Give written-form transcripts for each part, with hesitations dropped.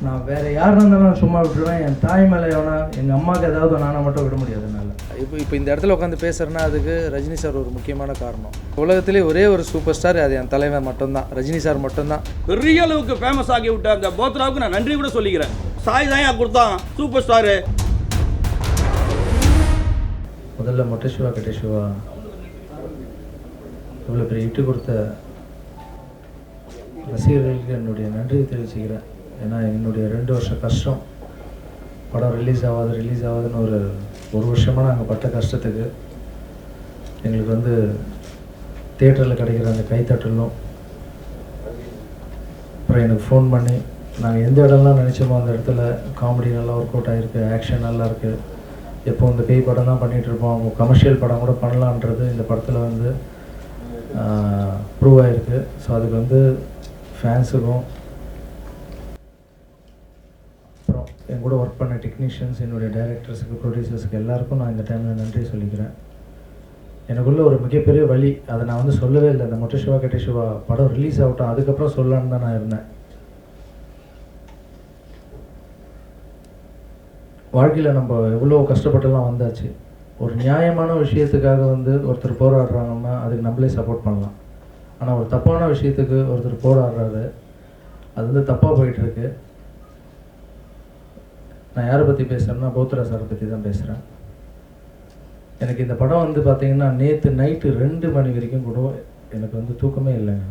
நான் வேறு யாராக இருந்தாலும் நான் சும்மா விட்டுருவேன். என் தாய் மேலே எவனா எங்கள் அம்மாவுக்கு ஏதாவது நானை மட்டும் விட முடியாது என்னால். இப்போ இந்த இடத்துல உட்காந்து பேசுகிறேன்னா அதுக்கு ரஜினி சார் ஒரு முக்கியமான காரணம். உலகத்திலே ஒரே ஒரு சூப்பர் ஸ்டார், அது என் தலைவன் மட்டும்தான், ரஜினி சார் மட்டும்தான். பெரிய அளவுக்கு ஃபேமஸ் ஆகி விட்ட அந்த போத்ராவுக்கு நான் நன்றி கூட சொல்லிக்கிறேன். சாய் தான் கொடுத்தான் சூப்பர் ஸ்டாரு. முதல்ல மொட்டை சிவா கெட்ட சிவா இவ்வளோ பெரிய இட்டு கொடுத்த ரசிகர்களுக்கு என்னுடைய நன்றியை தெரிவிச்சுக்கிறேன். ஏன்னா என்னுடைய 2 வருஷ கஷ்டம், படம் ரிலீஸ் ஆகாதுன்னு ஒரு வருஷமாக நாங்கள் பட்ட கஷ்டத்துக்கு எங்களுக்கு தியேட்டரில் கிடைக்கிற அந்த கைத்தட்டலும், அப்புறம் எனக்கு ஃபோன் பண்ணி நாங்கள் எந்த இடம்லாம் நினச்சோமோ அந்த இடத்துல காமெடி நல்லா ஒர்க் அவுட் ஆகிருக்கு, ஆக்ஷன் நல்லா இருக்குது, எப்போ இந்த பேய் படம் தான் பண்ணிகிட்ருப்போம், அவங்க கமர்ஷியல் படம் கூட பண்ணலான்றது இந்த படத்தில் ப்ரூவ் ஆகிருக்கு. ஸோ அதுக்கு ஃபேன்ஸுக்கும் அப்புறம் என் கூட ஒர்க் பண்ண டெக்னீஷியன்ஸ், என்னுடைய டைரக்டர்ஸுக்கு, ப்ரொடியூசர்ஸுக்கு எல்லாருக்கும் நான் இந்த டைமில் நன்றி சொல்லிக்கிறேன். எனக்குள்ள ஒரு மிகப்பெரிய வழி, அதை நான் சொல்லவே இல்லை. இந்த மொட்டை சிவா கெட்ட சிவா படம் ரிலீஸ் ஆகட்டும் அதுக்கப்புறம் சொல்லலான்னு தான் நான் இருந்தேன். வாழ்க்கையில் நம்ம எவ்வளோ கஷ்டப்பட்டுலாம் வந்தாச்சு. ஒரு நியாயமான விஷயத்துக்காக ஒருத்தர் போராடுறாங்கன்னா அதுக்கு நம்மளே சப்போர்ட் பண்ணலாம். ஆனால் ஒரு தப்பான விஷயத்துக்கு ஒருத்தர் போராடுறாரு, அது தப்பாக போயிட்டுருக்கு. நான் யாரை பற்றி பேசுகிறேன்னா போத்ரா சாரை பற்றி தான் பேசுகிறேன். எனக்கு இந்த படம் பார்த்தீங்கன்னா நேற்று நைட்டு 2 மணி வரைக்கும் கூட எனக்கு தூக்கமே இல்லைங்க.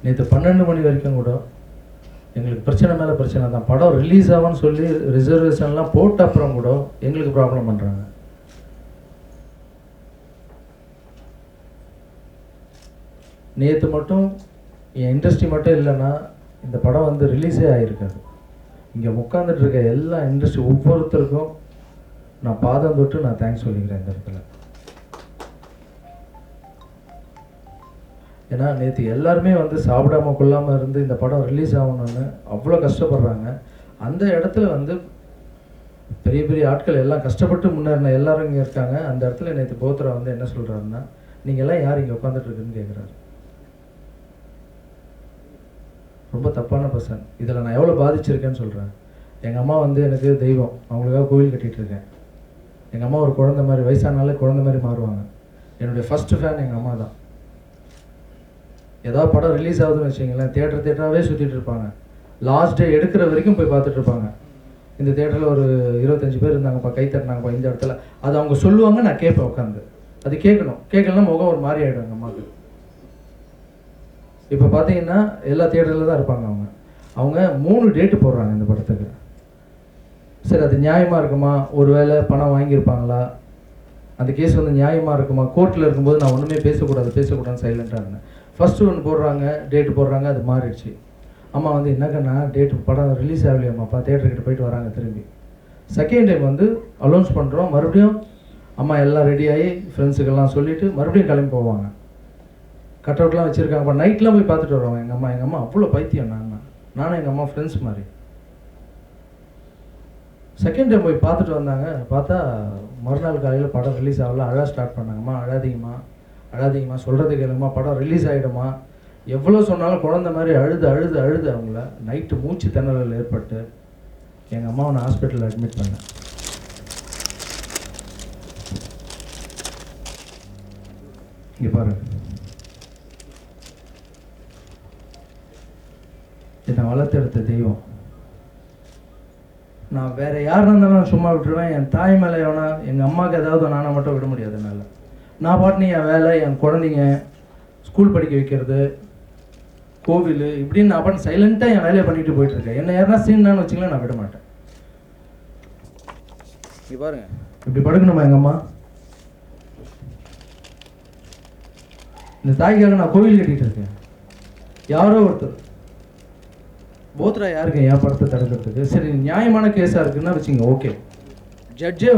நேற்று 12 மணி வரைக்கும் கூட எங்களுக்கு பிரச்சனை மேலே பிரச்சனை தான். படம் ரிலீஸ் ஆகும்னு சொல்லி ரிசர்வேஷன்லாம் போட்ட அப்புறம் கூட எங்களுக்கு ப்ராப்ளம் பண்ணுறாங்க. நேற்று மட்டும் என் இண்டஸ்ட்ரி மட்டும் இல்லைன்னா இந்த படம் ரிலீஸே ஆகிருக்காது. இங்கே உட்காந்துட்டு இருக்க எல்லா இண்டஸ்ட்ரி ஒவ்வொருத்தருக்கும் நான் பாதம் தொட்டு நான் தேங்க்ஸ் சொல்லிக்கிறேன் இந்த இடத்துல. ஏன்னா நேற்று எல்லாருமே சாப்பிடாம கொள்ளாமல் இருந்து இந்த படம் ரிலீஸ் ஆகணும்னு அவ்வளோ கஷ்டப்படுறாங்க. அந்த இடத்துல பெரிய பெரிய ஆட்கள் எல்லாம் கஷ்டப்பட்டு முன்னேறின எல்லாரும் இங்கே இருக்காங்க. அந்த இடத்துல நேற்று போத்ரா என்ன சொல்கிறாருன்னா, நீங்கள் எல்லாம் யார் இங்கே உட்காந்துட்டு இருக்குன்னு கேட்குறாரு. ரொம்ப தப்பான பர்சன். இதில் நான் எவ்வளோ பாதிச்சிருக்கேன்னு சொல்கிறேன். எங்கள் அம்மா எனக்கு தெய்வம், அவங்களுக்காக கோவில் கட்டிகிட்ருக்கேன். எங்கள் அம்மா ஒரு குழந்தை மாதிரி, வயசானாலே குழந்தை மாதிரி மாறுவாங்க. என்னுடைய ஃபஸ்ட்டு ஃபேன் எங்கள் அம்மா தான். ஏதாவது படம் ரிலீஸ் ஆகுதுன்னு வச்சிங்களேன், தியேட்டராகவே சுற்றிட்டு இருப்பாங்க. லாஸ்ட் டே எடுக்கிற வரைக்கும் போய் பார்த்துட்ருப்பாங்க. இந்த தியேட்டரில் ஒரு 25 பேர் இருந்தாங்கப்பா, கை தட்டினாங்கப்பா இந்த இடத்துல, அது அவங்க சொல்லுவாங்க, நான் கேட்பேன் உட்காந்து. அது கேட்கலாம் முகம் ஒரு மாதிரி ஆகிடும் எங்கள் அம்மாவுக்கு. இப்போ பார்த்தீங்கன்னா எல்லா தியேட்டரில் தான் இருப்பாங்க. அவங்க 3 டேட்டு போடுறாங்க இந்த படத்துக்கு. சரி, அது நியாயமாக இருக்குமா? ஒரு வேளை பணம் வாங்கியிருப்பாங்களா? அந்த கேஸ் நியாயமாக இருக்குமா? கோர்ட்டில் இருக்கும்போது நான் ஒன்றுமே பேசக்கூடாதுன்னு சைலண்ட்டாக இருந்தேன். ஃபஸ்ட்டு ஒன்று போடுறாங்க, டேட்டு போடுறாங்க, அது மாறிடுச்சு. அம்மா என்னக்கண்ணா டேட்டு படம் ரிலீஸ் ஆகலையாம்மாப்பா, தியேட்டர்கிட்ட போயிட்டு வராங்க திரும்பி. செகண்ட் டைம் அலௌன்ஸ் பண்ணுறோம், மறுபடியும் அம்மா எல்லாம் ரெடியாகி ஃப்ரெண்ட்ஸுக்கெல்லாம் சொல்லிவிட்டு மறுபடியும் கிளம்பி போவாங்க. கட் அவுட்லாம் வச்சுருக்காங்கப்பா, நைட்லாம் போய் பார்த்துட்டு வருவாங்க. எங்கள் அம்மா அவ்வளோ பைத்தியம். நானும் எங்கள் அம்மா ஃப்ரெண்ட்ஸ் மாதிரி. செகண்ட் டைம் போய் பார்த்துட்டு வந்தாங்க. பார்த்தா மறுநாள் காலையில் படம் ரிலீஸ் ஆகல. அழ ஸ்டார்ட் பண்ணாங்கம்மா, அழாதீங்கம்மா, சொல்கிறது கேளுங்கம்மா, படம் ரிலீஸ் ஆகிடுமா. எவ்வளோ சொன்னாலும் குழந்த மாதிரி அழுது அவங்கள நைட்டு மூச்சு திணறல் ஏற்பட்டு எங்கள் அம்மாவை நான் ஹாஸ்பிட்டலில் அட்மிட் பண்ணேன். இங்கே பாருங்க, என்னை வளர்த்தெடுத்த தெய்வம். நான் வேறு யாராக இருந்தாலும் நான் சும்மா விட்டுருவேன். என் தாய் மேலே எவனா எங்கள் அம்மாவுக்கு ஏதாவது நானை மட்டும் விட முடியாது என்னால். நான் பாட்டுன்னு என் வேலை, என் குழந்தைங்க ஸ்கூல் படிக்க வைக்கிறது, கோவில், இப்படின்னு நான் பாட்டு சைலண்ட்டாக என் வேலையை பண்ணிட்டு போயிட்டுருக்கேன். என்ன யாருனா சீன்னான்னு வச்சிங்களேன், நான் விட மாட்டேன். இங்கே பாருங்க, இப்படி படுக்கணுமா எங்கள் அம்மா? இந்த தாய்க்காக நான் கோவில் கட்டிகிட்டு இருக்கேன். யாரோ ஒருத்தர் போத்ரா யாருக்கு என் படத்தை தடுக்கிறதுக்கு? சரி, நியாயமான கேஸாக இருக்குன்னா வச்சுங்க, ஓகே. ஜட்ஜே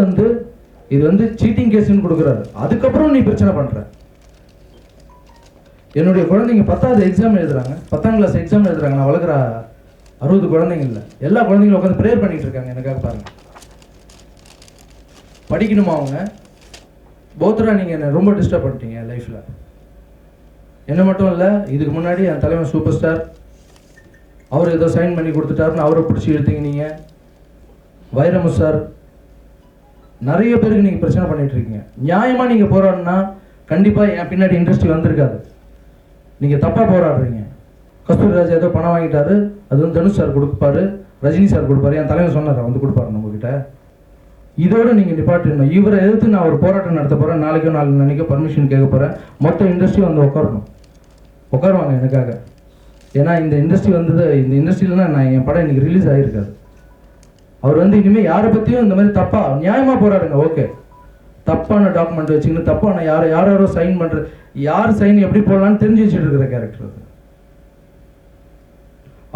இது சீட்டிங் கேஸ்ன்னு கொடுக்குறாரு, அதுக்கப்புறம் நீ பிரச்சனை பண்ணுற. என்னுடைய குழந்தைங்க 10வது எக்ஸாம் எழுதுறாங்க, 10ஆம் கிளாஸ் எக்ஸாம் எழுதுறாங்க. நான் வளர்க்குற 60 குழந்தைங்க இல்லை, எல்லா குழந்தைங்களும் உட்காந்து ப்ரேயர் பண்ணிட்டு இருக்காங்க எனக்காக. பாருங்க, படிக்கணுமா அவங்க? போத்ரா நீங்கள் என்னை ரொம்ப டிஸ்டர்ப் பண்ணிட்டீங்க என் லைஃப்பில். என்ன மட்டும் இல்லை, இதுக்கு முன்னாடி என் தலைவன் சூப்பர் ஸ்டார் அவர் ஏதோ சைன் பண்ணி கொடுத்துட்டாருன்னு அவரை பிடிச்சி இழுத்தீங்க நீங்கள். வைரமு சார் நிறைய பேருக்கு நீங்கள் பிரச்சனை பண்ணிட்டு இருக்கீங்க. நியாயமாக நீங்கள் போராடினா கண்டிப்பாக என் பின்னாடி இண்டஸ்ட்ரி வந்திருக்காது. நீங்கள் தப்பாக போராடுறீங்க. கஸ்தூரி ராஜா ஏதோ பணம் வாங்கிட்டாரு, அது வந்து தனுஷ் சார் கொடுப்பாரு, ரஜினி சார் கொடுப்பாரு, என் தலைவர் சொன்னார் வந்து கொடுப்பாரு உங்ககிட்ட. இதோடு நீங்கள் நிப்பாட்டிடணும். இவரை எதிர்த்து நான் ஒரு போராட்டம் நடத்த போகிறேன், நாளைக்கோ நாளைக்கோ பர்மிஷன் கேட்க போகிறேன். மொத்த இண்டஸ்ட்ரி வந்து உட்காருவாங்க எனக்காக. ஏன்னா இந்த இண்டஸ்ட்ரி வந்தது, இந்த இண்டஸ்ட்ரியில்னா நான் என் படம் இன்றைக்கி ரிலீஸ் ஆகிருக்காது. அவர் வந்து இனிமேல் யாரை பற்றியும் இந்த மாதிரி தப்பாக நியாயமாக போராடுங்க. ஓகே, தப்பான டாக்குமெண்ட் வச்சுக்கின்னு தப்பான யாரோ சைன் பண்ணுற, யார் சைன் எப்படி போடலான்னு தெரிஞ்சு வச்சுட்டு இருக்கிற கேரக்டர் அது.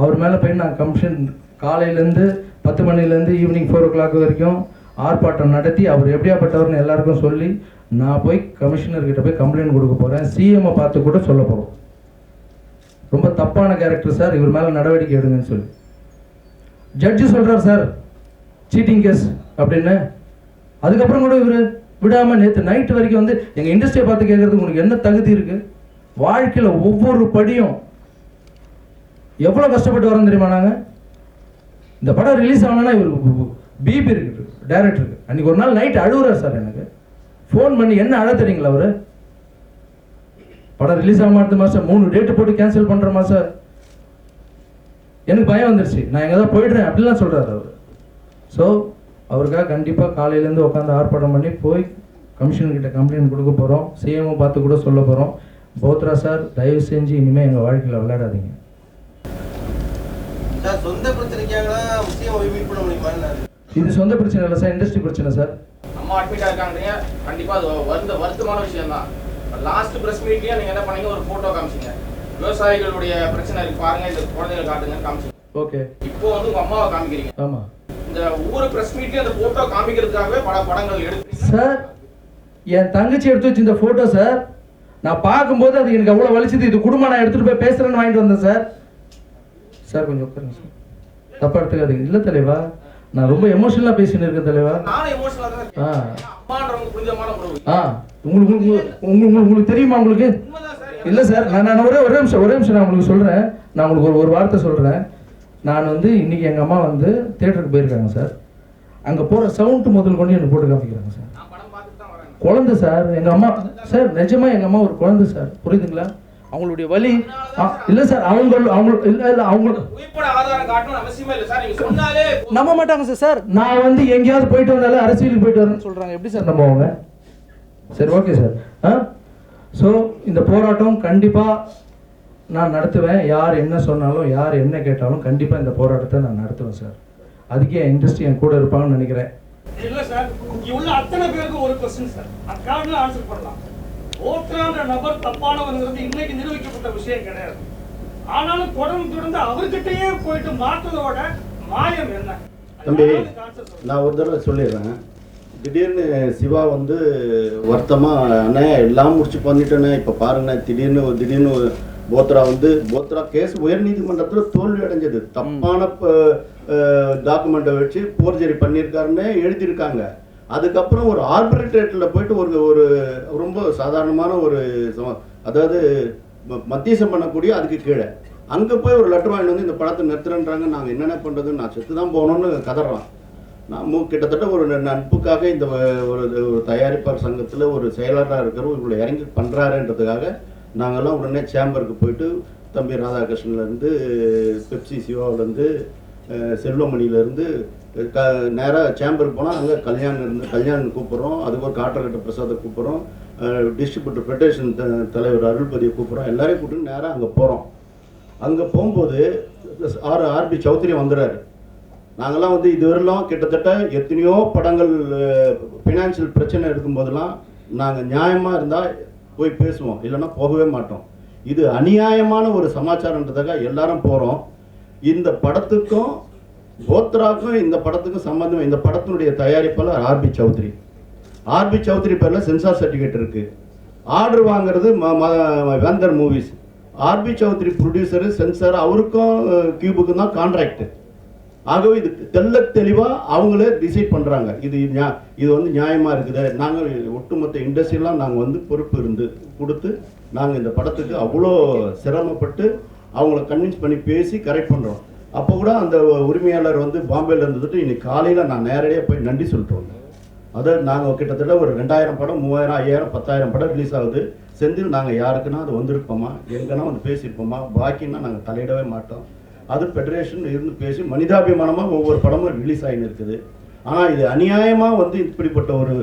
அவர் மேலே போய் நான் கமிஷன் காலையிலேருந்து 10 மணிலேருந்து ஈவினிங் 4 o'clock வரைக்கும் ஆர்ப்பாட்டம் நடத்தி அவர் எப்படியாப்பட்டவர்னு எல்லாருக்கும் சொல்லி நான் போய் கமிஷனர்கிட்ட போய் கம்ப்ளைண்ட் கொடுக்க போகிறேன். சிஎம்ஐ பார்த்து கூட சொல்ல போகிறோம். ரொம்ப தப்பான கேரக்டர் சார், இவர் மேலே நடவடிக்கை எடுங்கன்னு சொல்லி. ஜட்ஜு சொல்கிறார் சார் சீட்டிங் கேஸ் அப்படின்னு. அதுக்கப்புறம் கூட இவர் விடாமல் நேற்று நைட்டு வரைக்கும் வந்து எங்கள் இண்டஸ்ட்ரியை பார்த்து கேட்குறதுக்கு உங்களுக்கு என்ன தகுதி இருக்குது? வாழ்க்கையில் ஒவ்வொரு படியும் எவ்வளோ கஷ்டப்பட்டு வரோம் தெரியுமா? நாங்கள் இந்த படம் ரிலீஸ் ஆகணும்னா இவர் பிபி இருக்குது டைரக்டருக்கு. அன்றைக்கி ஒரு நாள் நைட் அழுகுறார் சார். எனக்கு ஃபோன் பண்ணி என்ன அழ தெரியுங்களா அவர்? படம் ரிலீஸ் ஆக மாட்டேது மாதம் 3 டேட்டு போட்டு கேன்சல் பண்ணுற மாதம். எனக்கு பயம் வந்துருச்சு, நான் எங்கே தான் போய்ட்றேன் அப்படிலாம் சொல்கிறார் அவர். ஸோ அவருக்காக கண்டிப்பாக காலையிலேருந்து உட்காந்து ஆர்ப்பாட்டம் பண்ணி போய் கமிஷன்கிட்ட கம்ப்ளைண்ட் கொடுக்க போகிறோம். சிஎம்ஐ பார்த்து கூட சொல்ல போகிறோம். போத்ரா சார் தயவு செஞ்சு இனிமேல் எங்கள் வாழ்க்கையில் விளையாடாதீங்க சார். சொந்த பிரச்சனைக்காக மீட் பண்ண முடியுமா? இது சொந்த பிரச்சனை இல்லை சார், இண்டஸ்ட்ரி பிரச்சனை சார். அம்மா அட்மிட் ஆயிருக்காங்க, கண்டிப்பாக அது வருத்தமான விஷயம் தான். லாஸ்ட் பிரஸ் மீட்லயே நீங்கள் என்ன பண்ணீங்க, ஒரு ஃபோட்டோ காமிச்சிங்க. விவசாயிகளுடைய பிரச்சனை இருக்கு பாருங்க, இந்த குழந்தைகளை காட்டுங்க காமிச்சிங்க. ஓகே, இப்போ வந்து உங்கள் அம்மாவை காமிக்கிறீங்க. ஆமாம், இந்த ஒவ்வொரு பிரஸ் மீட்லயும் அந்த ஃபோட்டோ காமிக்கிறதுக்காகவே பல படங்கள் எடுக்கிறீங்க சார். என் தங்கச்சி எடுத்து வச்சு இந்த ஃபோட்டோ சார், நான் பார்க்கும்போது அது எனக்கு அவ்வளோ வலிச்சது. இது குடும்பம் நான் எடுத்துகிட்டு போய் பேசுகிறேன்னு வாங்கிட்டு வந்தேன் சார். சார் கொஞ்சம் உட்காருங்க சார், தப்பாக எடுத்துக்காதீங்க. இல்லை தலைவா, நான் ரொம்ப எமோஷனலாக பேசின்னு இருக்கேன் தலைவா. நானும் எமோஷனலாக தான் இருக்கேன். அம்மான்றவங்க புரிதமான உறவு. உங்களுக்கு தெரியுமா? உங்களுக்கு இல்லை சார், நான் ஒரே நிமிஷம் நான் உங்களுக்கு சொல்கிறேன். நான் உங்களுக்கு ஒரு வார்த்தை சொல்கிறேன். நான் வந்து இன்றைக்கி எங்கள் அம்மா வந்து தியேட்டருக்கு போயிருக்காங்க சார். அங்கே போகிற சவுண்டு முதல் கொண்டு எனக்கு போட்டு காமிக்கிறாங்க சார். குழந்தை சார் எங்கள் அம்மா சார், நிஜமாக எங்கள் அம்மா ஒரு குழந்தை சார், புரியுதுங்களா? அவங்களுடைய வலி இல்லை சார், அவங்களுக்கு நம்ப மாட்டாங்க சார். சார் நான் வந்து எங்கேயாவது போயிட்டு வந்தாலும் அரசியலுக்கு போயிட்டு வரேன்னு சொல்கிறாங்க, எப்படி சார் நம்புவாங்க? சரி, ஓகே சார். ஸோ இந்த போராட்டம் கண்டிப்பாக நான் நடத்துவேன். யார் என்ன சொன்னாலும், யார் என்ன கேட்டாலும் கண்டிப்பாக இந்த போராட்டத்தை நான் நடத்துவேன் சார். அதுக்கே இண்டஸ்ட்ரி என் கூட இருப்பாங்கன்னு நினைக்கிறேன். இல்லை சார், இங்கே உள்ள அத்தனை பேருக்கு ஒரு கொஸ்டின் சார், அதுக்காக ஆன்சர் பண்ணலாம். போத்ரான்ற நபர் தப்பானவங்கிறது இன்னைக்கு நிரூபிக்கப்பட்ட விஷயம் கிடையாது. ஆனாலும் தொடர்ந்து அவர்கிட்டயே போயிட்டு மாற்றதோட மாயம் என்ன? தம்பி, நான் ஒரு தடவை சொல்லிடுறேன். திடீர்னு சிவா வந்து வருத்தமாக, அண்ணே எல்லாம் முடிச்சு பண்ணிட்டேண்ணே, இப்போ பாருங்கண்ணே, திடீர்னு போத்ரா கேஸ் உயர்நீதிமன்றத்தில் தோல்வி அடைஞ்சது. தப்பான டாக்குமெண்ட்டை வச்சு போர்ஜரி பண்ணியிருக்காருன்னு எழுதியிருக்காங்க. அதுக்கப்புறம் ஒரு ஆர்பிட்ரேட்டில் போயிட்டு ஒரு ரொம்ப சாதாரணமான அதாவது மத்தியசம் பண்ணக்கூடிய அதுக்கு கீழே அங்கே போய் ஒரு லெட்டர் வாங்கிட்டு வந்து இந்த படத்தை நிறுத்துறேன்றாங்க. நாங்கள் என்னென்ன பண்ணுறதுன்னு, நான் செத்து தான் போகணுன்னு கதறான். நான் கிட்டத்தட்ட ஒரு நட்புக்காக இந்த ஒரு தயாரிப்பாளர் சங்கத்தில் ஒரு செயலாளராக இருக்கிற இவங்களை இறங்கி பண்ணுறாருன்றதுக்காக நாங்கள்லாம் உடனே சேம்பருக்கு போயிட்டு தம்பி ராதாகிருஷ்ணன்லேருந்து, பெப்சி சிவாவிலேருந்து, செல்வமணியிலேருந்து நேராக சேம்பருக்கு போனால் அங்கே கல்யாணம் கூப்பிட்றோம். அதுக்கு ஒரு காட்டர்கட்ட பிரசாதை கூப்பிட்றோம், டிஸ்ட்ரிபியூட்டர் ஃபெடரேஷன் தலைவர் அருள்பதியை கூப்பிட்றோம். எல்லாரையும் கூப்பிட்டு நேராக அங்கே போகிறோம். அங்கே போகும்போது ஆர்பி சௌத்ரி வந்துடுறாரு. நாங்கள்லாம் வந்து இதுவரையிலும் கிட்டத்தட்ட எத்தனையோ படங்கள் ஃபினான்ஷியல் பிரச்சனை இருக்கும்போதெல்லாம் நாங்கள் நியாயமாக இருந்தால் போய் பேசுவோம், இல்லைன்னா போகவே மாட்டோம். இது அநியாயமான ஒரு சமாச்சாரன்றதுக்காக எல்லாரும் போகிறோம். இந்த படத்துக்கும் போத்ராக்கும் இந்த படத்துக்கும் சம்பந்தம். இந்த படத்தினுடைய தயாரிப்பாளர் ஆர்பி சௌத்ரி பேரில் சென்சார் சர்டிஃபிகேட் இருக்குது. ஆர்டர் வாங்குறது Vendhar movies. RB Choudhary producer, censor, அவருக்கும் கியூபுக்கும் தான் கான்ட்ராக்டு. ஆகவே இது தெளிவாக அவங்களே டிசைட் பண்ணுறாங்க. இது வந்து நியாயமாக இருக்குது. நாங்கள் ஒட்டுமொத்த இண்டஸ்ட்ரியெலாம் நாங்கள் வந்து பொறுப்பு கொடுத்து நாங்கள் இந்த படத்துக்கு அவ்வளோ சிரமப்பட்டு அவங்கள கன்வின்ஸ் பண்ணி பேசி கரெக்ட் பண்ணுறோம். அப்போ கூட அந்த உரிமையாளர் வந்து பாம்பேயில் இருந்துட்டு இன்னைக்கு காலையில் நான் நேரடியாக போய் நன்றி சொல்லிட்டு வந்தேன். அதாவது நாங்கள் கிட்டத்தட்ட ஒரு 2000 படம் 3000 5000 10,000 படம் ரிலீஸ் ஆகுது. செந்தில் நாங்கள் யாருக்குன்னா அது வந்திருப்போமா, எங்கன்னா வந்து பேசியிருப்போமா, பாக்கின்னா நாங்கள் தலையிடவே மாட்டோம். அது ஃபெடரேஷன் இருந்து பேசி மனிதாபிமானமாக ஒவ்வொரு படமும் ரிலீஸ் ஆகின்னு இருக்குது. ஆனால் இது அநியாயமாக வந்து இப்படிப்பட்ட ஒரு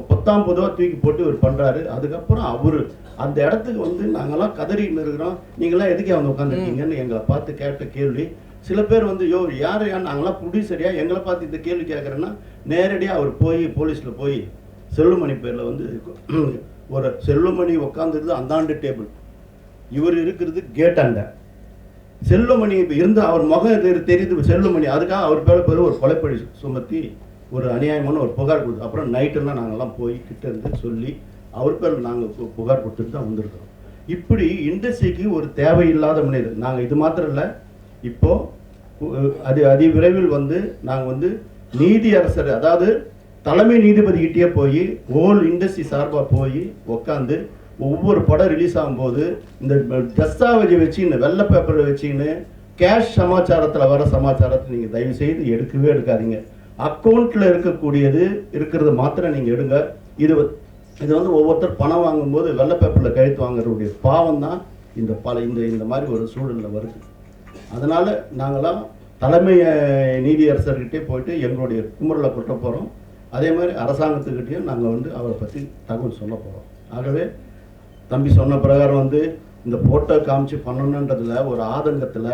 பொத்தாம் பொதுவாக தூக்கி போட்டு இவர் பண்ணுறாரு. அதுக்கப்புறம் அவர் அந்த இடத்துக்கு வந்து நாங்கள்லாம் கதறின்னு இருக்கிறோம், நீங்களாம் எதுக்கு அவங்க உட்காந்துருக்கீங்கன்னு எங்களை பார்த்து கேட்ட கேள்வி. சில பேர் வந்து யார் நாங்களாம் ப்ரொடியூசரியா எங்களை பார்த்து இந்த கேள்வி கேட்குறேன்னா, நேரடியாக அவர் போய் போலீஸில் போய் செல்லுமணி பேரில் வந்து ஒரு செல்லுமணி உட்காந்துருது அந்தாண்டு டேபிள், இவர் இருக்கிறது கேட் அண்ட. செல்லுமணி இருந்து அவர் முகம் தெரியுது செல்லுமணி, அதுக்காக அவர் பேர் ஒரு கொலைப்பழி சுமத்தி ஒரு அநியாயமான ஒரு புகார் கொடுத்து, அப்புறம் நைட்டெல்லாம் நாங்கள்லாம் போய் கிட்ட இருந்து சொல்லி அவர் பேரில் நாங்கள் புகார் கொடுத்துட்டு தான் வந்திருக்கிறோம். இப்படி இண்டஸ்ட்ரிக்கு ஒரு தேவையில்லாத மனிதர் நாங்கள். இது மாத்திரம் இல்லை, இப்போது அதி விரைவில் வந்து நாங்கள் வந்து நீதி அரசர், அதாவது தலைமை நீதிபதிக்கிட்டே போய் ஹோல் இண்டஸ்ட்ரி சார்பாக போய் உட்காந்து ஒவ்வொரு படம் ரிலீஸ் ஆகும்போது இந்த தஸ்தாவேஜை வச்சுன்னு வெள்ளை பேப்பரை வச்சுன்னு கேஷ் சமாச்சாரத்தில் வர சமாச்சாரத்தை நீங்கள் தயவு செய்து எடுக்கவே எடுக்காதீங்க. அக்கௌண்ட்டில் இருக்கக்கூடியது இருக்கிறது மாத்திரம் நீங்கள் எடுங்க. இது வந்து ஒவ்வொருத்தர் பணம் வாங்கும்போது வெள்ளை பேப்பரில் கழுத்து வாங்குறதுடைய பாவம் தான் இந்த மாதிரி ஒரு சூழலில் வருது. அதனால் நாங்களாம் தலைமை நீதியரசர்கிட்டே போயிட்டு எங்களுடைய குமுறலை கொட்ட போகிறோம். அதே மாதிரி அரசாங்கத்துக்கிட்டேயும் நாங்கள் வந்து அவரை பற்றி தகவல் சொல்ல போகிறோம். ஆகவே தம்பி சொன்ன பிரகாரம் வந்து இந்த ஃபோட்டோ காமிச்சு பண்ணணுன்றதில் ஒரு ஆதங்கத்தில்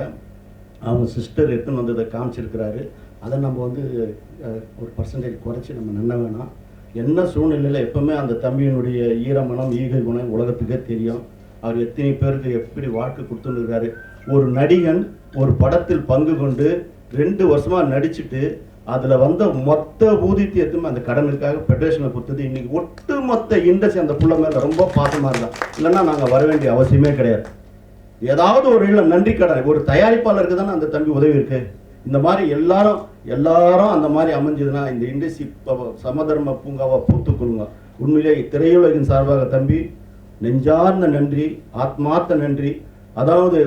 அவங்க சிஸ்டர் எடுத்துன்னு வந்ததை காமிச்சிருக்கிறாரு. அதை நம்ம வந்து ஒரு பர்சன்டேஜ் குறைச்சி நம்ம நின்ன வேணாம். என்ன சூழ்நிலையில் எப்போவுமே அந்த தம்பியினுடைய ஈரமனம் ஈகை குணம் உலகத்துக்கே தெரியும். அவர் எத்தனை பேருக்கு எப்படி வாழ்க்கை கொடுத்துருக்காரு. ஒரு நடிகன் ஒரு படத்தில் பங்கு கொண்டு 2 வருஷமாக நடிச்சுட்டு அதில் வந்த மொத்த ஊதியத்தையுமே அந்த கடனுக்காக ஃபெடரேஷனை கொடுத்தது. இன்றைக்கி ஒட்டு மொத்த இண்டஸ்ட்ரி அந்த புள்ள மேலே ரொம்ப பாசமாக இருந்தான். இல்லைன்னா நாங்கள் வர வேண்டிய அவசியமே கிடையாது. ஏதாவது ஒரு இல்லை நன்றி கடன் ஒரு தயாரிப்பாளருக்கு தானே அந்த தம்பி உதவி இருக்குது. இந்த மாதிரி எல்லாரும் அந்த மாதிரி அமைஞ்சதுன்னா இந்த இண்டஸ்ட்ரி சமதர்ம பூங்காவை பூத்துக்கொள்ளுங்க. உண்மையிலே திரையுலகின் சார்பாக தம்பி நெஞ்சார்ந்த நன்றி, ஆத்மார்த்த நன்றி. அதாவது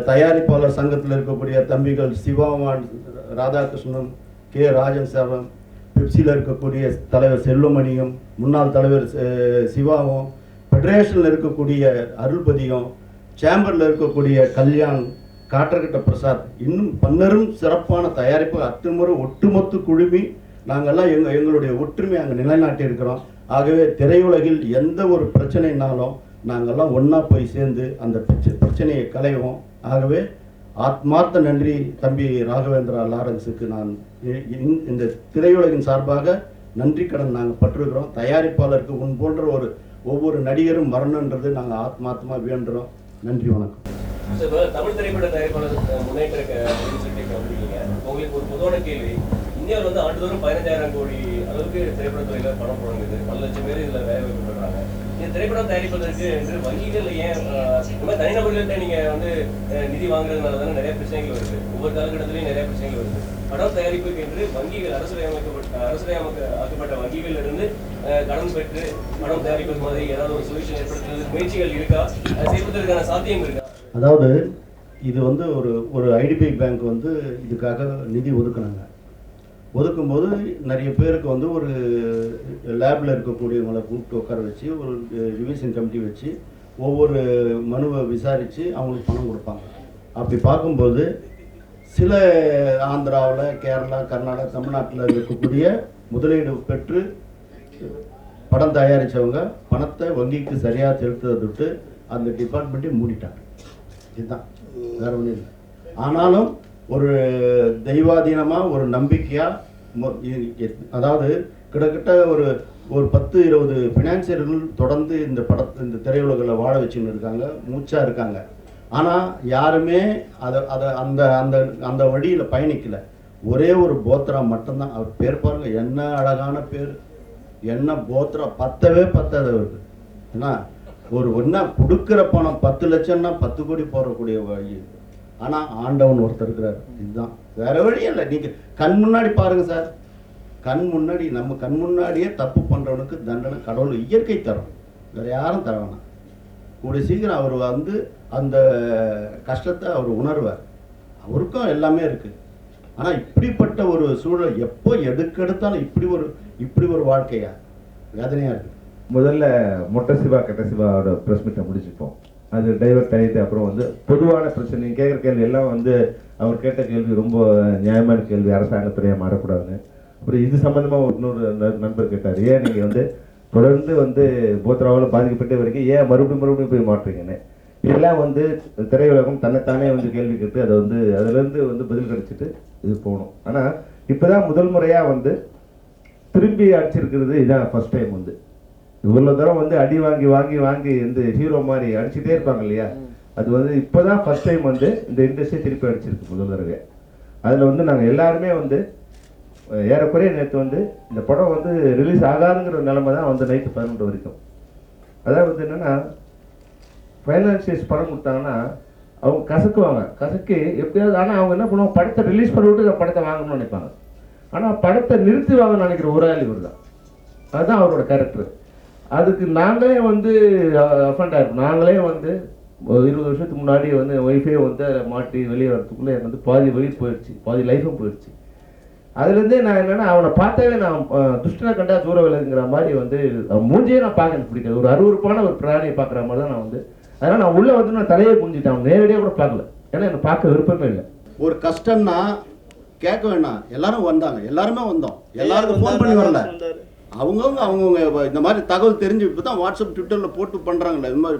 தயாரிப்பாளர் சங்கத்தில் இருக்கக்கூடிய தம்பிகள் சிவாவான், ராதாகிருஷ்ணன், கே ராஜன் சாரம், பெப்சியில் இருக்கக்கூடிய தலைவர் செல்வமணியும், முன்னாள் தலைவர் சிவாவும், ஃபெடரேஷனில் இருக்கக்கூடிய அருள்பதியும், சேம்பரில் இருக்கக்கூடிய கல்யாண், காற்றகட்ட பிரசாத், இன்னும் பன்னரும் சிறப்பான தயாரிப்பு அத்துமுறை ஒட்டுமொத்த குழுமி நாங்கள்லாம் எங்களுடைய ஒற்றுமை அங்கே நிலைநாட்டி இருக்கிறோம். ஆகவே திரையுலகில் எந்த ஒரு பிரச்சனைனாலும் நாங்கள்லாம் ஒன்றா போய் சேர்ந்து அந்த பிரச்சனையை களைவோம். ஆகவே ஆத்மார்த்த நன்றி தம்பி ராகவேந்திரா லாரன்ஸுக்கு நான் இந்த திரையுலகின் சார்பாக நன்றி கடன் நாங்கள் பட்டிருக்கிறோம். தயாரிப்பாளருக்கு உன் போன்ற ஒவ்வொரு நடிகரும் வரணுன்றது நாங்கள் ஆத்மார்த்தமாக வேண்டுறோம். நன்றி, வணக்கம். தமிழ் திரைப்பட தயாரிப்பாளர் முன்னேற்ற உங்களுக்கு ஒரு பொதுவான கேள்வி, இந்தியாவில் வந்து ஆண்டுதோறும் 15,000 கோடி அளவுக்கு திரைப்படத்துறையில பணம் புழங்குது. 1 லட்சம் பேர் இதில் வேலை வாய்ப்பு பெறாங்க. இந்த திரைப்படம் தயாரிப்பதற்கு என்று வங்கிகள் ஏன் இந்த மாதிரி தனிநபர்கள்ட்ட நீங்க வந்து நிதி வாங்குறதுனால தானே நிறைய பிரச்சனைகள் வருது. ஒவ்வொரு காலகட்டத்திலையும் நிறைய பிரச்சனைகள் வருது. படம் தயாரிப்புக்கு என்று வங்கிகள் அரசுடையாக்கப்பட்ட வங்கிகள் இருந்து கடன் பெற்று படம் தயாரிப்பது மாதிரி ஏதாவது ஒரு சொல்யூஷன் ஏற்படுத்துறது முயற்சிகள் இருக்கா? அதை செய்வதற்கான சாத்தியம் இருக்கா? அதாவது இது வந்து ஒரு ஐடிபிஐ பேங்க் வந்து இதுக்காக நிதி ஒதுக்கும்போது நிறைய பேருக்கு வந்து ஒரு லேபில் இருக்கக்கூடியவங்களை கூப்பிட்டு உட்கார வச்சு ஒரு ரிவிஷன் கமிட்டி வச்சு ஒவ்வொரு மனுவை விசாரித்து அவங்களுக்கு பணம் கொடுப்பாங்க. அப்படி பார்க்கும்போது சில ஆந்திராவில், கேரளா, கர்நாடகா, தமிழ்நாட்டில் இருக்கக்கூடிய முதலீடு பெற்று படம் தயாரித்தவங்க பணத்தை வங்கிக்கு சரியாக செலுத்துவதை விட்டு அந்த டிபார்ட்மெண்ட்டே மூடிட்டாங்க. இதுதான், வேற ஒன்றும் இல்லை. ஆனாலும் ஒரு தெய்வாதீனமாக ஒரு நம்பிக்கையாக, அதாவது கிட்டத்தட்ட ஒரு 10-20 ஃபினான்சியர்கள் தொடர்ந்து இந்த திரையுலகில் வாழ வச்சுன்னு இருக்காங்க, மூச்சாக இருக்காங்க. ஆனால் யாருமே அந்த வழியில் பயணிக்கலை. ஒரே ஒரு போத்ரா மட்டும்தான். அவர் பேர் பாருங்க, என்ன அழகான பேர், என்ன போத்ரா, பத்தவே பத்தாது அவருக்கு. ஏன்னா ஒன்றா கொடுக்குற பணம் 10 லட்சம்னா 10 கோடி போடக்கூடிய வழி. ஆனால் ஆண்டவன் ஒருத்தர் இருக்கிறார். இதுதான், வேற வழியே இல்லை. நீங்கள் கண் முன்னாடி பாருங்கள் சார், நம்ம கண் முன்னாடியே தப்பு பண்ணுறவனுக்கு தண்டனை கடவுள் இயற்கை தரும், வேறு யாரும் தர வேணாம். கூடிய சீக்கிரம் அவர் வந்து அந்த கஷ்டத்தை அவர் உணர்வார். அவருக்கும் எல்லாமே இருக்குது. ஆனால் இப்படிப்பட்ட ஒரு சூழல் எப்போ எடுத்தாலும் இப்படி ஒரு வாழ்க்கையா வேதனையாக இருக்குது. முதல்ல மொட்டை சிவா கெட்ட சிவாவோட ப்ரெஸ் மீட்டை முடிச்சுப்போம். அது டைவர்ட் ஆகிட்டு அப்புறம் வந்து பொதுவான பிரச்சனை நீங்கள் கேட்குற கேள்வி எல்லாம் வந்து அவர் கேட்ட கேள்வி ரொம்ப நியாயமான கேள்வி, அரசாங்கத்துறையாக மாறக்கூடாதுன்னு. அப்புறம் இது சம்மந்தமாக இன்னொரு நண்பர் கேட்டார், ஏன் நீங்கள் வந்து தொடர்ந்து வந்து போத்ராவில் பாதிக்கப்பட்ட வரைக்கும் ஏன் மறுபடியும் போய் மாட்டுறீங்கன்னு. இதெல்லாம் வந்து திரையுலகம் தன்னைத்தானே வந்து கேள்வி கேட்டு அதை வந்து அதுலேருந்து வந்து பதில் கிடைச்சிட்டு இது போகணும். ஆனால் இப்போ தான் முதல் முறையாக வந்து திரும்பி அடிச்சிருக்கிறது இதான் ஃபர்ஸ்ட் டைம். வந்து இவ்வளோ தூரம் வந்து அடி வாங்கி இந்த ஹீரோ மாதிரி அடிச்சுட்டே இருப்பாங்க இல்லையா, அது வந்து இப்போ தான் ஃபர்ஸ்ட் டைம் வந்து இந்த இண்டஸ்ட்ரி திருப்பி அடிச்சிருக்கு முதல் தடவை. அதில் வந்து நாங்கள் எல்லாருமே வந்து ஏறக்குறைய நேற்று வந்து இந்த படம் வந்து ரிலீஸ் ஆகாதுங்கிற நிலைமை தான் வந்து நைட்டு 11 வரைக்கும். அதாவது வந்து என்னென்னா ஃபைனான்சியர்ஸ் படம் கொடுத்தாங்கன்னா அவங்க கசக்கி எப்படியாவது, ஆனால் அவங்க என்ன பண்ணுவாங்க, படத்தை ரிலீஸ் பண்ணிவிட்டு படத்தை வாங்கணும்னு நினைப்பாங்க. ஆனால் படத்தை நிறுத்தி வாங்கணும்னு நினைக்கிற ஒரு ஆள் இவர் தான். அதுதான் அவரோட கேரக்டர். அதுக்கு நாங்களே வந்து அஃபண்ட் ஆகிருப்போம். நாங்களே வந்து 20 வருஷத்துக்கு முன்னாடி வந்து ஒய்ஃபே வந்து மாட்டி வெளியே வரதுக்குள்ளே எனக்கு வந்து பாதி வயிறு போயிடுச்சு, பாதி லைஃபும் போயிடுச்சு. அதுலேருந்தே நான் என்னென்னா அவனை பார்த்தாவே நான் துஷ்டனை கண்டா தூர விலகுங்கிற மாதிரி வந்து மூஞ்சியே நான் பார்க்க எனக்கு பிடிக்காது. ஒரு அருவருப்பான ஒரு பிராணியை பார்க்குற மாதிரி தான் நான் வந்து, அதனால் நான் உள்ளே வந்து நான் தலையை குஞ்சிட்டேன். அவன் நேரடியாக கூட பார்க்கல, ஏன்னா எனக்கு பார்க்க விருப்பமே இல்லை. ஒரு கஷ்டம்னா கேட்க வேணாம், எல்லாரும் வந்தாங்க, எல்லாருமே வந்தோம், எல்லாருக்கும் ஃபோன் பண்ணி வரல. அவங்கவுங்க இந்த மாதிரி தகவல் தெரிஞ்சு இப்போ தான் வாட்ஸ்அப் ட்விட்டரில் போட்டு பண்ணுறாங்களே, இது மாதிரி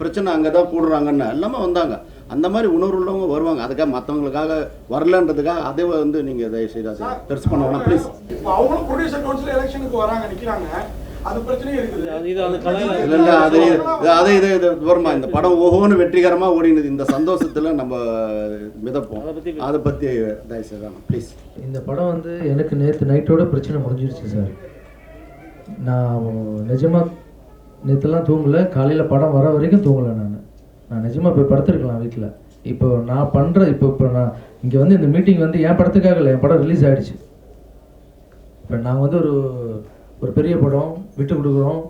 பிரச்சனை அங்கே தான் போடுறாங்கன்னு எல்லாமே வந்தாங்க. அந்த மாதிரி உணர்வு உள்ளவங்க வருவாங்க. அதுக்காக மற்றவங்களுக்காக வரலன்றதுக்காக அதை வந்து நீங்கள் தயவு செய்து பெருசு பண்ண வேணாம் ப்ளீஸ். இப்போ அவங்களும் ப்ரொடியூசர் கவுன்சில் எலெக்ஷனுக்கு வராங்க, நிற்கிறாங்க, அது பிரச்சனையும் இருக்குது. இது வருமா, இந்த படம் ஓஹோன்னு வெற்றிகரமாக ஓடினது, இந்த சந்தோஷத்தில் நம்ம மிதப்போம். அதை பற்றி தயவு செய்து ப்ளீஸ். இந்த படம் வந்து எனக்கு நேற்று நைட்டோட பிரச்சனை முடிஞ்சிருச்சு சார். நான் நிஜமாக நேற்றுலாம் தூங்கலை, காலையில் படம் வர வரைக்கும் தூங்கலை. நான் நிஜமாக போய் படுத்துருக்கலாம் வீட்டில். இப்போ நான் பண்ணுற இப்போ நான் இங்கே வந்து இந்த மீட்டிங் வந்து என் படத்துக்காக இல்லை, என் படம் ரிலீஸ் ஆகிடுச்சு. இப்போ நாங்கள் வந்து ஒரு பெரிய படம் விட்டு கொடுக்குறோம்,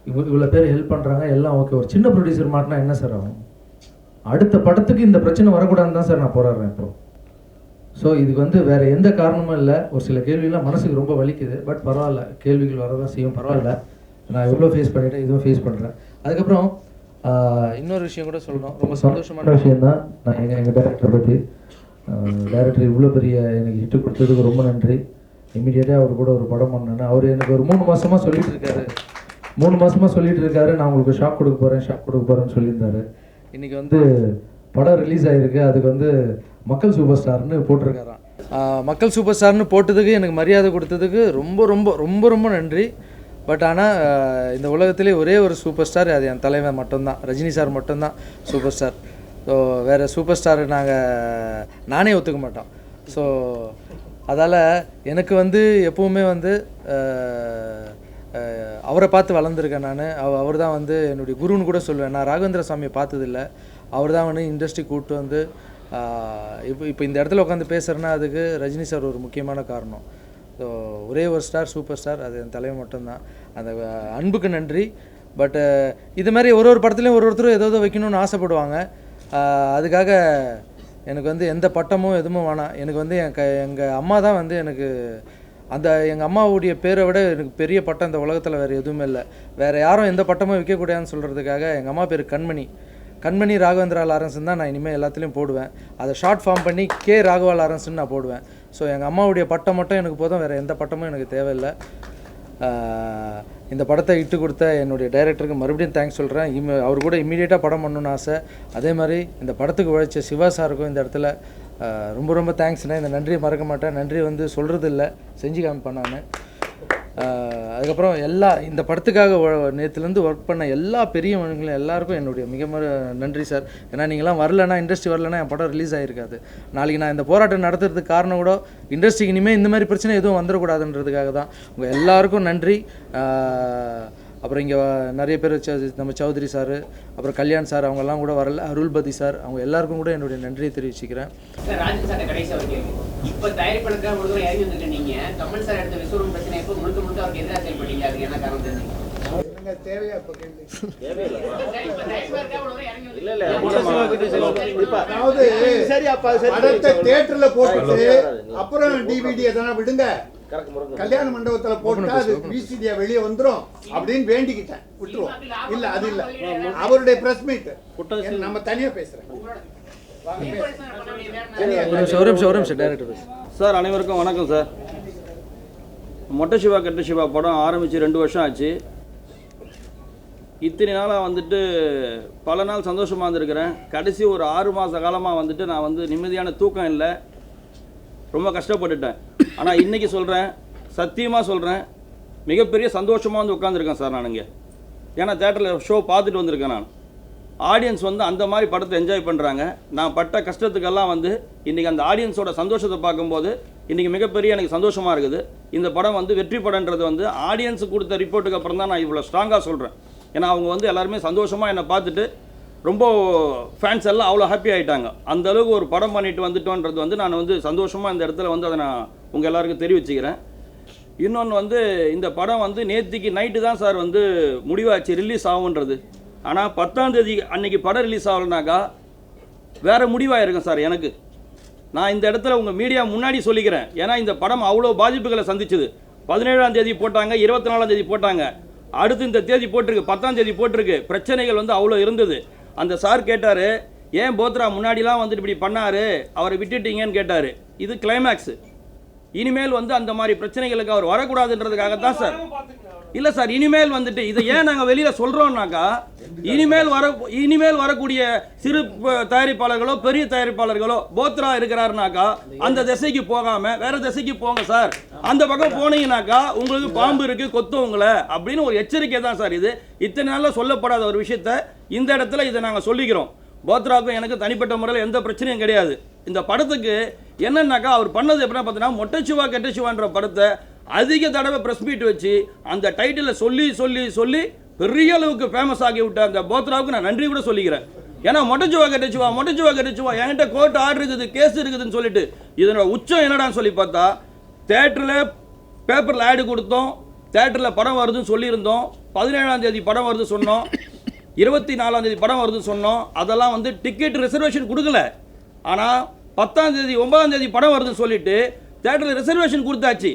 இவ்வளோ பேர் ஹெல்ப் பண்ணுறாங்க, எல்லாம் ஓகே. ஒரு சின்ன ப்ரொடியூசர் மாட்டினா என்ன சார் ஆகும்? அடுத்த படத்துக்கு இந்த பிரச்சனை வரக்கூடாதுன்னு தான் சார் நான் போராடுறேன் இப்போ. ஸோ இதுக்கு வந்து வேறு எந்த காரணமும் இல்லை. ஒரு சில கேள்விலாம் மனசுக்கு ரொம்ப வலிக்குது, பட் பரவாயில்ல, கேள்விகள் வரதான் செய்யும், பரவாயில்ல. நான் எவ்வளோ ஃபேஸ் பண்ணிட்டேன், இதுவும் ஃபேஸ் பண்ணுறேன். அதுக்கப்புறம் இன்னொரு விஷயம் கூட சொல்லணும், ரொம்ப சந்தோஷமான விஷயந்தான். நான் எங்கள் டைரக்டரை பற்றி, டைரக்டர் இவ்வளோ பெரிய எனக்கு ஹிட்டு கொடுத்ததுக்கு ரொம்ப நன்றி. இமீடியட்டாக அவர் கூட ஒரு படம் பண்ணேன்னு அவர் எனக்கு ஒரு 3 மாதமாக சொல்லிட்டு இருக்காரு. நான் உங்களுக்கு ஷாக் கொடுக்க போகிறேன்னு சொல்லியிருந்தாரு. இன்றைக்கி வந்து படம் ரிலீஸ் ஆகிருக்கு, அதுக்கு வந்து மக்கள் சூப்பர் ஸ்டார்னு போட்டிருக்காராம். மக்கள் சூப்பர் ஸ்டார்னு போட்டதுக்கு எனக்கு மரியாதை கொடுத்ததுக்கு ரொம்ப ரொம்ப ரொம்ப ரொம்ப நன்றி. பட் ஆனால் இந்த உலகத்திலே ஒரே ஒரு சூப்பர் ஸ்டார், அது என் தலைவன் மட்டும்தான், ரஜினி சார் மட்டும்தான் சூப்பர் ஸ்டார். ஸோ வேறு சூப்பர் ஸ்டார் நானே ஒத்துக்க மாட்டோம். ஸோ அதால் எனக்கு வந்து எப்போவுமே வந்து அவரை பார்த்து வளர்ந்துருக்கேன் நான். அவர் தான் வந்து என்னுடைய குருன்னு கூட சொல்லுவேன். நான் ராகவேந்திர சாமியை பார்த்ததில்ல, அவர் தான் வந்து இண்டஸ்ட்ரி கூப்பிட்டு வந்து இப்போ இந்த இடத்துல உட்காந்து பேசுகிறேன்னா அதுக்கு ரஜினி சார் ஒரு முக்கியமான காரணம். ஸோ ஒரே ஒரு ஸ்டார், சூப்பர் ஸ்டார், அது என் தலைவர் மட்டும்தான். அந்த அன்புக்கு நன்றி. பட்டு இது மாதிரி ஒரு படத்துலையும் ஒருத்தரும் ஏதோ வைக்கணும்னு ஆசைப்படுவாங்க. அதுக்காக எனக்கு வந்து எந்த பட்டமும் எதுவும் வேணாம். எனக்கு வந்து எங்கள் அம்மா தான் வந்து எனக்கு எங்கள் அம்மாவுடைய பேரை விட எனக்கு பெரிய பட்டம் இந்த உலகத்தில் வேறு எதுவுமே இல்லை. வேறு யாரும் எந்த பட்டமும் வைக்கக்கூடாதுன்னு சொல்கிறதுக்காக எங்கள் அம்மா பேர் கண்மணி ராகவேந்திரா லாரன்ஸ்ன்னு தான் நான் இனிமேல் எல்லாத்துலேயும் போடுவேன். அதை ஷார்ட் ஃபார்ம் பண்ணி கே ராகவா லாரன்ஸ்ன்னு நான் போடுவேன். ஸோ எங்கள் அம்மாவுடைய பட்டம் மட்டும் எனக்கு போதும், வேறு எந்த பட்டமும் எனக்கு தேவையில்லை. இந்த படத்தை இட்டு கொடுத்த என்னுடைய டைரக்டருக்கு மறுபடியும் தேங்க்ஸ் சொல்கிறேன். அவர் கூட இமீடியட்டாக படம் பண்ணணுன்னு ஆசை. அதே மாதிரி இந்த படத்துக்கு உழைச்ச சிவா சாருக்கும் இந்த இடத்துல ரொம்ப ரொம்ப தேங்க்ஸ்ண்ணே. இந்த நன்றியை மறக்க மாட்டேன். நன்றி வந்து சொல்கிறது இல்லை, செஞ்சு காமிப்பேன் நான். அதுக்கப்புறம் இந்த படத்துக்காக நேற்றுலேருந்து ஒர்க் பண்ண எல்லா பெரிய மனுங்களும் எல்லாருக்கும் என்னுடைய மிக நன்றி சார். ஏன்னா நீங்களாம் வரலன்னா, இண்டஸ்ட்ரி வரலன்னா என் படம் ரிலீஸ் ஆகிருக்காது. நாளைக்கு நான் இந்த போராட்டம் நடத்துறதுக்கு காரணம் கூட இண்டஸ்ட்ரிக்கு இனிமேல் இந்த மாதிரி பிரச்சனை எதுவும் வந்துடக்கூடாதுன்றதுக்காக தான். உங்கள் எல்லாருக்கும் நன்றி. அப்புறம் இங்கே நிறைய பேர் நம்ம சௌத்ரி சார், அப்புறம் கல்யாண் சார், அவங்கெல்லாம் கூட வரல, அருள்பதி சார், அவங்க எல்லாருக்கும் கூட என்னுடைய நன்றியை தெரிவிச்சுக்கிறேன். இப்போ தயாரிப்பாளருக்காக ஒரு இறங்கி வந்துட்டு நீங்கள் தமிழ் சார் எடுத்த விஸ்வரூபம் பிரச்சனை எப்போ முழுக்க அவருக்கு எதிராக செயல்பட்டீங்க, அதுக்கு என்ன காரணம் தெரிஞ்சு? தியேட்டர்ல போட்டு அப்புறம் டிவிடி எதனா விடுங்க, கல்யாண மண்டபத்துல போட்டா அது விசிடியா வெளியே வந்துரும் அப்படின்னு வேண்டிக்கிட்டேன், விட்டுருவோம். இல்ல அது இல்ல, அவருடைய பிரஸ் மீட் நம்ம தனியா பேசுறேன். சார் அனைவருக்கும் வணக்கம் சார். மொட்டை சிவா கெட்ட சிவா படம் ஆரம்பித்து 2 வருஷம் ஆச்சு. இத்தனை நாளாக வந்துட்டு பல நாள் சந்தோஷமாக இருந்திருக்கிறேன். கடைசி ஒரு 6 மாத காலமாக வந்துட்டு நான் வந்து நிம்மதியான தூக்கம் இல்லை, ரொம்ப கஷ்டப்பட்டுட்டேன். ஆனால் இன்றைக்கி சொல்கிறேன், சத்தியமாக சொல்கிறேன், மிகப்பெரிய சந்தோஷமாக வந்து உட்காந்துருக்கேன் சார் நான் இங்கே. ஏன்னா தேட்டரில் ஷோ பார்த்துட்டு வந்திருக்கேன் நான். ஆடியன்ஸ் வந்து அந்த மாதிரி படத்தை என்ஜாய் பண்ணுறாங்க. நான் பட்ட கஷ்டத்துக்கெல்லாம் வந்து இன்றைக்கி அந்த ஆடியன்ஸோட சந்தோஷத்தை பார்க்கும்போது இன்றைக்கி மிகப்பெரிய எனக்கு சந்தோஷமாக இருக்குது. இந்த படம் வந்து வெற்றி படன்றது வந்து ஆடியன்ஸுக்கு கொடுத்த ரிப்போர்ட்டுக்கு அப்புறம் தான் நான் இவ்வளோ ஸ்ட்ராங்காக சொல்கிறேன். ஏன்னா அவங்க வந்து எல்லாருமே சந்தோஷமாக என்னை பார்த்துட்டு ரொம்ப ஃபேன்ஸ் எல்லாம் அவ்வளோ ஹாப்பி ஆகிட்டாங்க. அந்தளவுக்கு ஒரு படம் பண்ணிட்டு வந்துட்டோன்றது வந்து நான் வந்து சந்தோஷமாக இந்த இடத்துல வந்து அதை நான் உங்கள் எல்லாருக்கும் தெரிவிச்சுக்கிறேன். இன்னொன்று வந்து இந்த படம் வந்து நேற்றுக்கு நைட்டு தான் சார் வந்து முடிவாச்சு ரிலீஸ் ஆகுன்றது. ஆனால் 10ஆம் தேதி அன்றைக்கி படம் ரிலீஸ் ஆகலைனாக்கா வேறு முடிவாயிருக்கும் சார் எனக்கு. நான் இந்த இடத்துல உங்கள் மீடியா முன்னாடி சொல்லிக்கிறேன். ஏன்னா இந்த படம் அவ்வளோ பாதிப்புகளை சந்திச்சுது. 17ஆம் தேதி போட்டாங்க, 24ஆம் தேதி போட்டாங்க, அடுத்து இந்த தேதி போட்டிருக்கு, 10ஆம் தேதி போட்டிருக்கு. பிரச்சனைகள் வந்து அவ்வளோ இருந்தது. அந்த சார் கேட்டார், ஏன் போத்ரா முன்னாடிலாம் வந்துட்டு இப்படி பண்ணார், அவரை விட்டுட்டீங்கன்னு கேட்டார். இது கிளைமேக்ஸு. இனிமேல் வந்து அந்த மாதிரி பிரச்சனைகளுக்கு அவர் வரக்கூடாதுன்றதுக்காக தான் சார். இல்லை சார், இனிமேல் வந்துட்டு இதை ஏன் நாங்கள் வெளியில் சொல்கிறோம்னாக்கா, இனிமேல் வரக்கூடிய சிறு தயாரிப்பாளர்களோ பெரிய தயாரிப்பாளர்களோ போத்ரா இருக்கிறாருனாக்கா அந்த திசைக்கு போகாமல் வேறு திசைக்கு போங்க சார். அந்த பக்கம் போனீங்கன்னாக்கா உங்களுக்கு பாம்பு இருக்குது கொத்தும் உங்களை அப்படின்னு ஒரு எச்சரிக்கை தான் சார் இது. இத்தனை நாளில் சொல்லப்படாத ஒரு விஷயத்த இந்த இடத்துல இதை நாங்கள் சொல்லிக்கிறோம். போத்ராவுக்கும் எனக்கு தனிப்பட்ட முறையில் எந்த பிரச்சனையும் கிடையாது. இந்த படத்துக்கு என்னன்னாக்கா அவர் பண்ணது எப்படின்னா பார்த்தீங்கன்னா, மொட்டை சிவா கெட்ட சிவான்ற படத்தை அதிக தடவை ப்ரெஸ் மீட் வச்சு அந்த டைட்டில் சொல்லி சொல்லி சொல்லி பெரிய அளவுக்கு ஃபேமஸ் ஆகி விட்ட அந்த போத்ராவுக்கு நான் நன்றி கூட சொல்லிக்கிறேன். ஏன்னா மொட்டை சிவா கெட்ட சிவா என்கிட்ட கோர்ட் ஆர்டர் இருக்குது, கேஸ் இருக்குதுன்னு சொல்லிட்டு இதனோட உச்சம் என்னடான்னு சொல்லி பார்த்தா, தேட்டரில் பேப்பரில் ஆடு கொடுத்தோம், தேட்டரில் படம் வருதுன்னு சொல்லியிருந்தோம், 17ஆம் தேதி படம் வருது சொன்னோம், 24ஆம் தேதி படம் வருதுன்னு சொன்னோம். அதெல்லாம் வந்து டிக்கெட் ரிசர்வேஷன் கொடுக்கல. ஆனால் 10ஆம் தேதி 9ஆம் தேதி படம் வருதுன்னு சொல்லிட்டு தேட்டரில் ரிசர்வேஷன் கொடுத்தாச்சு.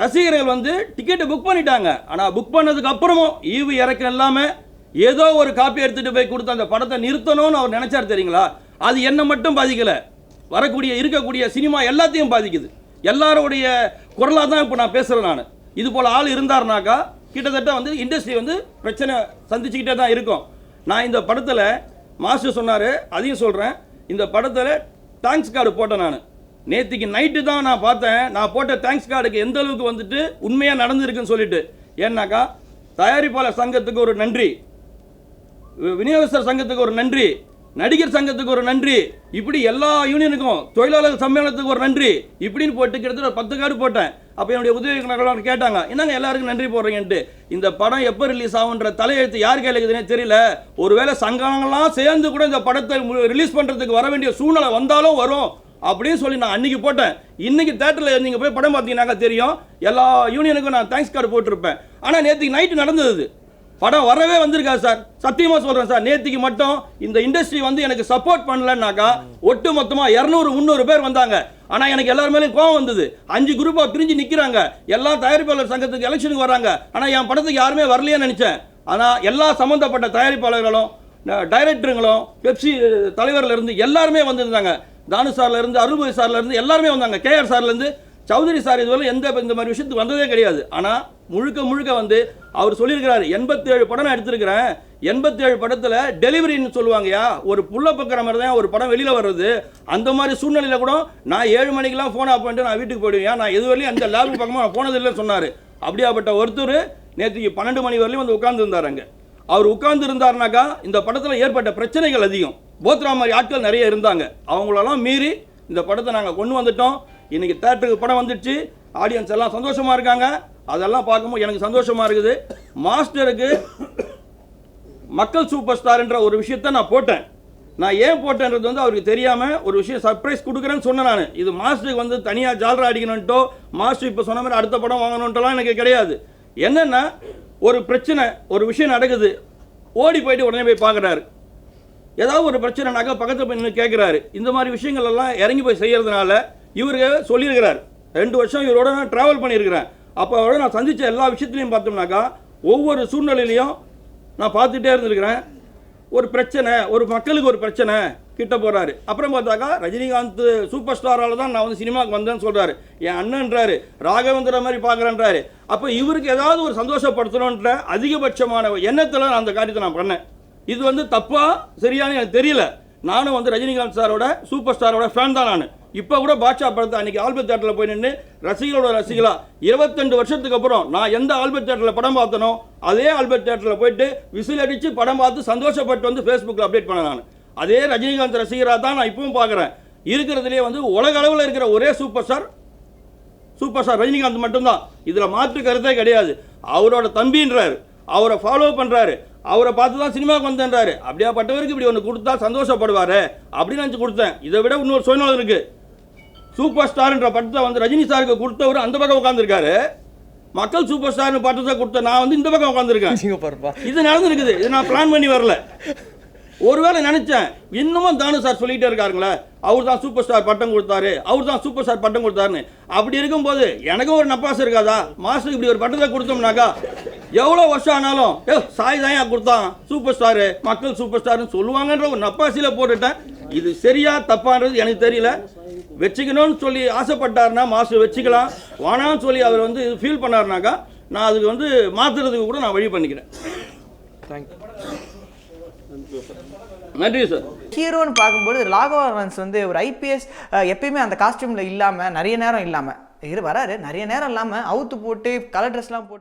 ரசிகர்கள் வந்து டிக்கெட்டை புக் பண்ணிட்டாங்க. ஆனால் புக் பண்ணதுக்கு அப்புறமும் ஈவு இறக்கம் இல்லாமல் ஏதோ ஒரு காப்பி எடுத்துகிட்டு போய் கொடுத்து அந்த படத்தை நிறுத்தணும்னு அவர் நினச்சார் தெரியுங்களா. அது என்ன மட்டும் பாதிக்கலை, இருக்கக்கூடிய சினிமா எல்லாத்தையும் பாதிக்குது. எல்லாருடைய குரலாக தான் இப்போ நான் பேசுகிறேன். நான் இது போல் ஆள் இருந்தாருனாக்கா கிட்டத்தட்ட வந்து இண்டஸ்ட்ரி வந்து பிரச்சனை சந்திச்சுக்கிட்டே தான் இருக்கும். நான் இந்த படத்தில் மாஸ்டர் சொன்னார், அதையும் சொல்கிறேன், இந்த படத்தில் தேங்க்ஸ் கார்டு போட்டேன். நான் நேற்றுக்கு நைட்டு தான் நான் பார்த்தேன், நான் போட்ட தேங்க்ஸ் கார்டுக்கு எந்த அளவுக்கு வந்துட்டு உண்மையாக நடந்திருக்குன்னு சொல்லிட்டு. ஏன்னாக்கா தயாரிப்பாளர் சங்கத்துக்கு ஒரு நன்றி, விநியோகஸ்தர் சங்கத்துக்கு ஒரு நன்றி, நடிகர் சங்கத்துக்கு ஒரு நன்றி, இப்படி எல்லா யூனியனுக்கும், தொழிலாளர் சம்மேளனத்துக்கு ஒரு நன்றி, இப்படின்னு போட்டு கிட்டத்தட்ட 10 கார்டு போட்டேன். அப்போ என்னுடைய உதவியாளர்கள் கேட்டாங்க, என்னங்க எல்லாருக்கும் நன்றி போடுறீங்கன்ட்டு. இந்த படம் எப்போ ரிலீஸ் ஆகுன்ற தலையெழுத்து யார் கையில் இருக்குதுன்னே தெரியல. ஒருவேளை சங்கங்கள்லாம் சேர்ந்து கூட இந்த படத்தை ரிலீஸ் பண்ணுறதுக்கு வர வேண்டிய சூழ்நிலை வந்தாலும் வரும் அப்படின்னு சொல்லி நான் அன்றைக்கி போட்டேன். இன்றைக்கி தேட்டரில் நீங்கள் போய் படம் பார்த்தீங்கன்னாக்கா தெரியும், எல்லா யூனியனுக்கும் நான் தேங்க்ஸ் கார்டு போட்டிருப்பேன். ஆனால் நேற்றுக்கு நைட்டு நடந்தது, படம் வரவே வந்திருக்காது சார். சத்தியமாக சொல்கிறேன் சார், நேற்றுக்கு மட்டும் இந்த இண்டஸ்ட்ரி வந்து எனக்கு சப்போர்ட் பண்ணலன்னாக்கா ஒட்டு மொத்தமாக 200-300 பேர் வந்தாங்க. ஆனால் எனக்கு எல்லாரும் மேலேயும் கோவம் வந்தது. 5 குரூப்பாக பிரிஞ்சு நிற்கிறாங்க, எல்லா தயாரிப்பாளர் சங்கத்துக்கு எலெக்ஷனுக்கு வராங்க. ஆனால் என் படத்துக்கு யாருமே வரலையேன்னு நினச்சேன். ஆனால் எல்லா சம்மந்தப்பட்ட தயாரிப்பாளர்களும் டைரக்டருங்களும் பெப்சி தலைவர்லேருந்து எல்லாருமே வந்திருந்தாங்க. தானு சார்லேருந்து, அருள்மொழி சார்லேருந்து எல்லாருமே வந்தாங்க. கேஆர் சார்லேருந்து, சௌதரி சார் இதுவரை இந்த மாதிரி விஷயத்துக்கு வந்ததே கிடையாது. ஆனால் முழுக்க வந்து அவர் சொல்லியிருக்கிறாரு, 87 படம் நான் எடுத்திருக்கிறேன், 87 படத்தில் டெலிவரின்னு சொல்லுவாங்கயா, ஒரு புள்ள பக்கிற மாதிரி தான் ஒரு படம் வெளியில் வர்றது. அந்த மாதிரி சூழ்நிலையில் கூட நான் 7 மணிக்கெலாம் ஃபோன் ஆஃப் பண்ணிட்டு நான் வீட்டுக்கு போயிடுவேன், நான் எதுவரையும் அந்த லேபு பக்கமாக நான் போனதில்லைன்னு சொன்னார். அப்படியாப்பட்ட ஒருத்தர் நேற்றுக்கு 12 மணி வரலையும் வந்து உட்கார்ந்துருந்தார். அங்கே அவர் உட்கார்ந்து இருந்தாருனாக்கா இந்த படத்தில் ஏற்பட்ட பிரச்சனைகள் அதிகம். போத்ரா மாதிரி ஆட்கள் நிறைய இருந்தாங்க. அவங்களெல்லாம் மீறி இந்த படத்தை நாங்கள் கொண்டு வந்துட்டோம். இன்றைக்கி தேட்டருக்கு படம் வந்துடுச்சு, ஆடியன்ஸ் எல்லாம் சந்தோஷமாக இருக்காங்க. அதெல்லாம் பார்க்கும்போது எனக்கு சந்தோஷமாக இருக்குது. மாஸ்டருக்கு மக்கள் சூப்பர் ஸ்டார்ன்ற ஒரு விஷயத்தை நான் போட்டேன். நான் ஏன் போட்டேன்றது வந்து அவருக்கு தெரியாமல் ஒரு விஷயம் சர்ப்ரைஸ் கொடுக்குறேன்னு சொன்னேன். நான் இது மாஸ்டருக்கு வந்து தனியாக ஜால்ரா அடிக்கணுன்ட்டோ, மாஸ்டர் இப்போ சொன்ன மாதிரி அடுத்த படம் வாங்கணுன்ட்டெல்லாம் எனக்கு கிடையாது. என்னென்னா ஒரு பிரச்சனை, ஒரு விஷயம் நடக்குது, ஓடி போயிட்டு உடனே போய் பார்க்குறாரு. ஏதாவது ஒரு பிரச்சனைனாக்கா பக்கத்தில் போய் நின்று கேட்குறாரு. இந்த மாதிரி விஷயங்கள் எல்லாம் இறங்கி போய் செய்கிறதுனால இவருக்கு சொல்லியிருக்கிறார். 2 வருஷம் இவரோட நான் ட்ராவல் பண்ணியிருக்கிறேன். அப்போ அவரோட நான் சந்தித்த எல்லா விஷயத்துலையும் பார்த்தோம்னாக்கா ஒவ்வொரு சூழ்நிலையிலையும் நான் பார்த்துட்டே இருந்திருக்கிறேன். ஒரு பிரச்சனை, ஒரு மக்களுக்கு ஒரு பிரச்சனை கிட்ட போகிறாரு. அப்புறம் பார்த்தாக்கா ரஜினிகாந்த் சூப்பர் ஸ்டாரால் தான் நான் வந்து சினிமாவுக்கு வந்தேன்னு சொல்கிறாரு. என் அண்ணன்றாரு, ராகவேந்திர மாதிரி பார்க்குறேன்றாரு. அப்போ இவருக்கு ஏதாவது ஒரு சந்தோஷப்படுத்தணுன்ற அதிகபட்சமான எண்ணத்தில் நான் அந்த காரியத்தை நான் பண்ணேன். இது வந்து தப்பா சரியானு எனக்கு தெரியல. நானும் வந்து ரஜினிகாந்த் சாரோட சூப்பர் ஸ்டாரோட ஃபேன் தான் நான். இப்போ கூட பாட்ஷா படத்தை அன்றைக்கி ஆல்பர்ட் தேட்டரில் போய் நின்று ரசிகளோட ரசிகளா 22 வருஷத்துக்கு அப்புறம் நான் எந்த ஆல்பர்ட் தேட்டரில் படம் பார்த்தனோ அதே ஆல்பர்ட் தேட்டரில் போயிட்டு விசில் அடித்து படம் பார்த்து சந்தோஷப்பட்டு வந்து ஃபேஸ்புக்கில் அப்டேட் பண்ணேன் நான். அதே ரஜினிகாந்த் ரசிகராக தான் நான் இப்பவும் பார்க்குறேன். இருக்கிறதுலே வந்து உலக அளவில் இருக்கிற ஒரே சூப்பர் ஸ்டார் ரஜினிகாந்த் மட்டும்தான். இதில் மாற்று கருத்தே கிடையாது. அவரோட தம்பின்றார், அவரை ஃபாலோ பண்ணுறாரு, அவரை பார்த்து தான் சினிமாவுக்கு வந்தேன்றாரு. அப்படியாப்பட்டவருக்கு இப்படி ஒன்று கொடுத்தா சந்தோஷப்படுவார் அப்படின்னு நினச்சி கொடுத்தேன். இதை விட இன்னொரு சூழ்நிலை இருக்குது. சூப்பர் ஸ்டார்ன்ற பட்டத்தை வந்து ரஜினி சாருக்கு கொடுத்தவர் அந்த பக்கம் உட்காந்துருக்காரு. மக்கள் சூப்பர் ஸ்டார்னு பட்டத்தை கொடுத்த நான் வந்து இந்த பக்கம் உட்காந்துருக்கேன். இது நடந்துருக்குது. இது நான் பிளான் பண்ணி வரல. ஒருவேளை நினைச்சேன், இன்னமும் தானு சார் சொல்லிகிட்டே இருக்காருங்களே, அவர் தான் சூப்பர் ஸ்டார் பட்டம் கொடுத்தாரு, அவர் தான் சூப்பர் ஸ்டார் பட்டம் கொடுத்தாருன்னு. அப்படி இருக்கும்போது எனக்கும் ஒரு நப்பாசு இருக்காதா? மாஸ்டருக்கு இப்படி ஒரு பட்டத்தை கொடுத்தோம்னாக்கா எவ்வளோ வருஷம் ஆனாலும் சாய் தான் கொடுத்தான் சூப்பர் ஸ்டாரு, மக்கள் சூப்பர் ஸ்டார்னு சொல்லுவாங்கன்ற ஒரு நப்பாசியில் போட்டுட்டேன். இது சரியா தப்பான்றது எனக்கு தெரியல. வச்சுக்கணும்னு சொல்லி ஆசைப்பட்டாருன்னா மாஸ்டர் வச்சுக்கலாம், வானான்னு சொல்லி அவர் வந்து ஃபீல் பண்ணாருனாக்கா நான் அதுக்கு வந்து மாற்றுறதுக்கு கூட நான் வழி பண்ணிக்கிறேன். தேங்க்யூ. நன்றி சார். ஹீரோன்னு பார்க்கும்போது ராகவா லாரன்ஸ் வந்து ஒரு ஐபிஎஸ் எப்பயுமே அந்த காஸ்டியூமில் இல்லாமல் நிறைய நேரம் இல்லாமல் வராரு, நிறைய நேரம் இல்லாமல் அவுத்து போட்டு கலர் ட்ரெஸ்லாம் போட்டு